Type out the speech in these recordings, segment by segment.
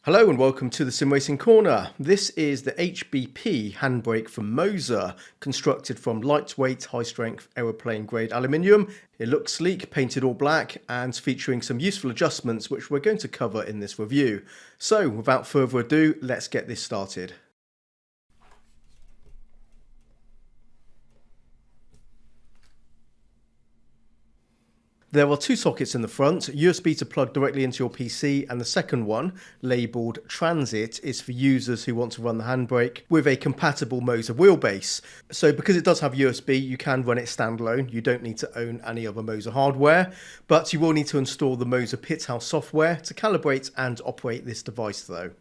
Hello and welcome to the Sim Racing Corner. This is the HBP handbrake from MOZA, constructed from lightweight, high-strength aeroplane-grade aluminium. It looks sleek, painted all black, and featuring some useful adjustments which we're going to cover in this review. So, without further ado, let's get this started. There are two sockets in the front, USB to plug directly into your PC, and the second one, labelled Transit, is for users who want to run the handbrake with a compatible MOZA wheelbase. So because it does have USB, you can run it standalone. You don't need to own any other MOZA hardware, but you will need to install the MOZA Pithouse software to calibrate and operate this device though.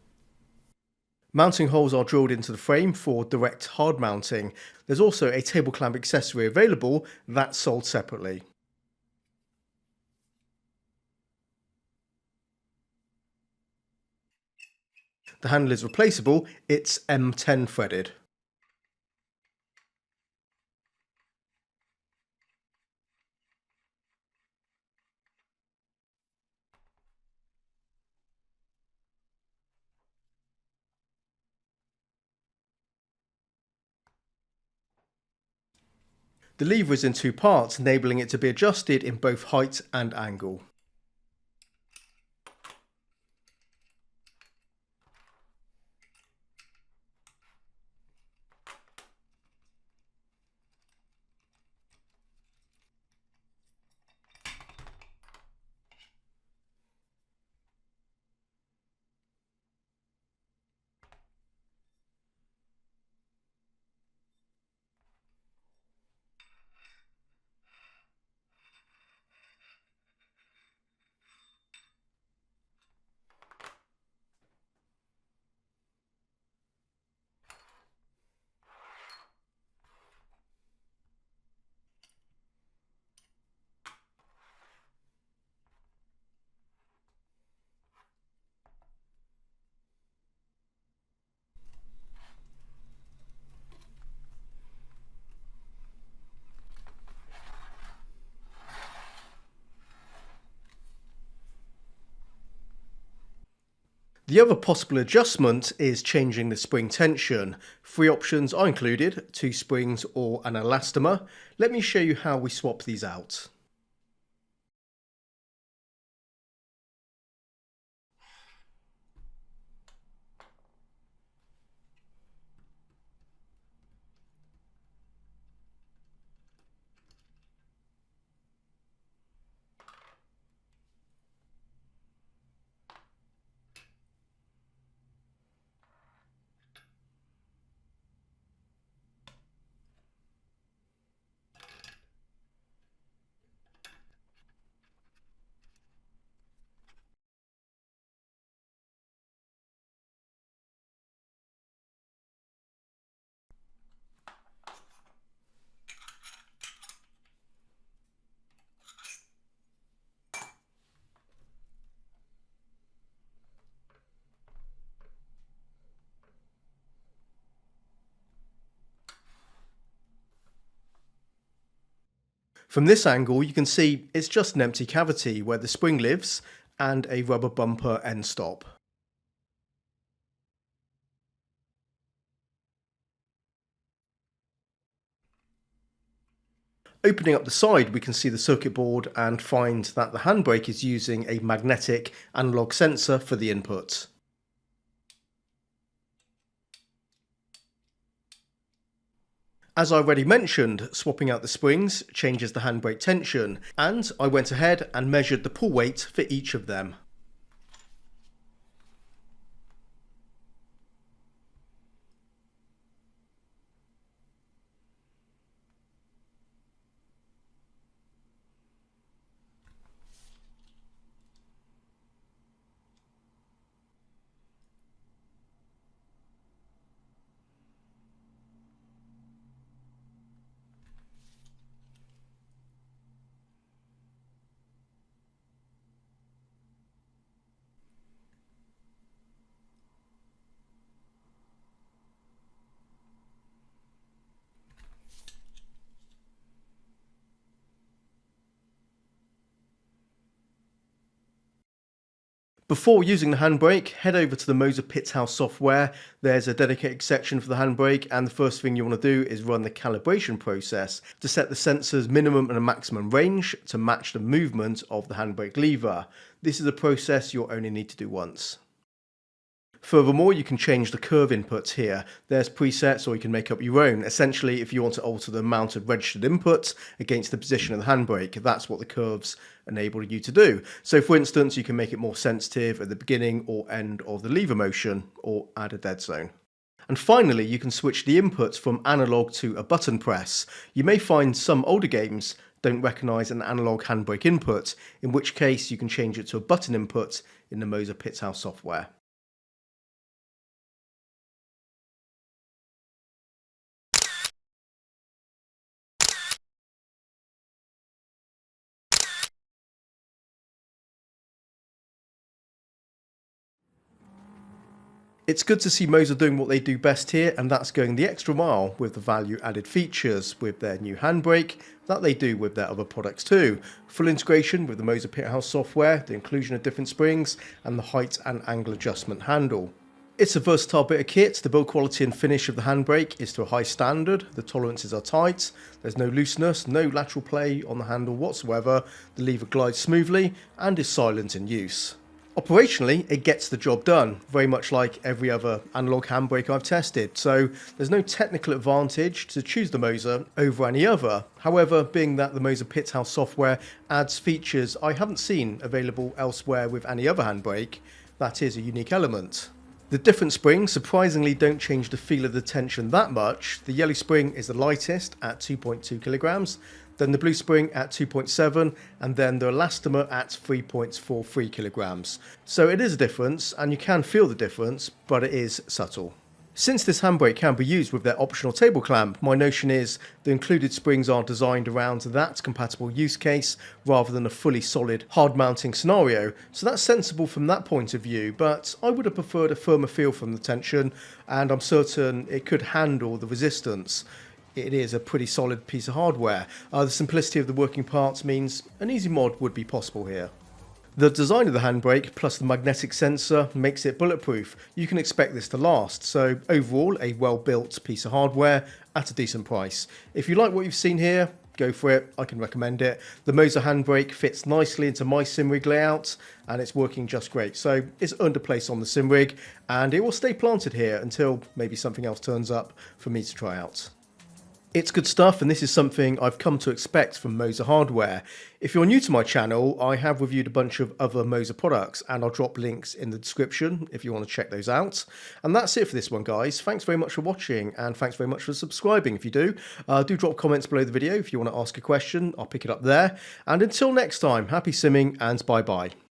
Mounting holes are drilled into the frame for direct hard mounting. There's also a table clamp accessory available that's sold separately. The handle is replaceable, it's M10 threaded. The lever is in two parts, enabling it to be adjusted in both height and angle. The other possible adjustment is changing the spring tension. Three options are included, two springs or an elastomer. Let me show you how we swap these out. From this angle, you can see it's just an empty cavity where the spring lives and a rubber bumper end stop. Opening up the side, we can see the circuit board and find that the handbrake is using a magnetic analog sensor for the input. As I already mentioned, swapping out the springs changes the handbrake tension, and I went ahead and measured the pull weight for each of them. Before using the handbrake, head over to the MOZA Pithouse software. There's a dedicated section for the handbrake, and the first thing you want to do is run the calibration process to set the sensor's minimum and a maximum range to match the movement of the handbrake lever. This is a process you'll only need to do once. Furthermore, you can change the curve inputs here. There's presets, or you can make up your own. Essentially, if you want to alter the amount of registered inputs against the position of the handbrake, that's what the curves enable you to do. So for instance, you can make it more sensitive at the beginning or end of the lever motion, or add a dead zone. And finally, you can switch the inputs from analog to a button press. You may find some older games don't recognise an analog handbrake input, in which case you can change it to a button input in the MOZA Pithouse software. It's good to see MOZA doing what they do best here, and that's going the extra mile with the value added features with their new handbrake that they do with their other products too. Full integration with the MOZA Pithouse software, the inclusion of different springs, and the height and angle adjustment handle. It's a versatile bit of kit. The build quality and finish of the handbrake is to a high standard. The tolerances are tight. There's no looseness, no lateral play on the handle whatsoever. The lever glides smoothly and is silent in use. Operationally, it gets the job done, very much like every other analog handbrake I've tested, so there's no technical advantage to choose the MOZA over any other. However, being that the MOZA Pithouse software adds features I haven't seen available elsewhere with any other handbrake, that is a unique element. The different springs surprisingly don't change the feel of the tension that much. The yellow spring is the lightest at 2.2 kilograms, then the blue spring at 2.7, and then the elastomer at 3.43 kilograms. So it is a difference, and you can feel the difference, but it is subtle. Since this handbrake can be used with their optional table clamp, my notion is the included springs are designed around that compatible use case rather than a fully solid hard mounting scenario. So that's sensible from that point of view, but I would have preferred a firmer feel from the tension, and I'm certain it could handle the resistance. It is a pretty solid piece of hardware. The simplicity of the working parts means an easy mod would be possible here. The design of the handbrake plus the magnetic sensor makes it bulletproof. You can expect this to last, so overall a well-built piece of hardware at a decent price. If you like what you've seen here, go for it, I can recommend it. The MOZA handbrake fits nicely into my sim rig layout and it's working just great. So it's earned a place on the sim rig and it will stay planted here until maybe something else turns up for me to try out. It's good stuff, and this is something I've come to expect from MOZA hardware. If you're new to my channel, I have reviewed a bunch of other MOZA products, and I'll drop links in the description if you want to check those out. And that's it for this one, guys. Thanks very much for watching, and thanks very much for subscribing if you do. Do drop comments below the video if you want to ask a question. I'll pick it up there. And until next time, happy simming, and bye-bye.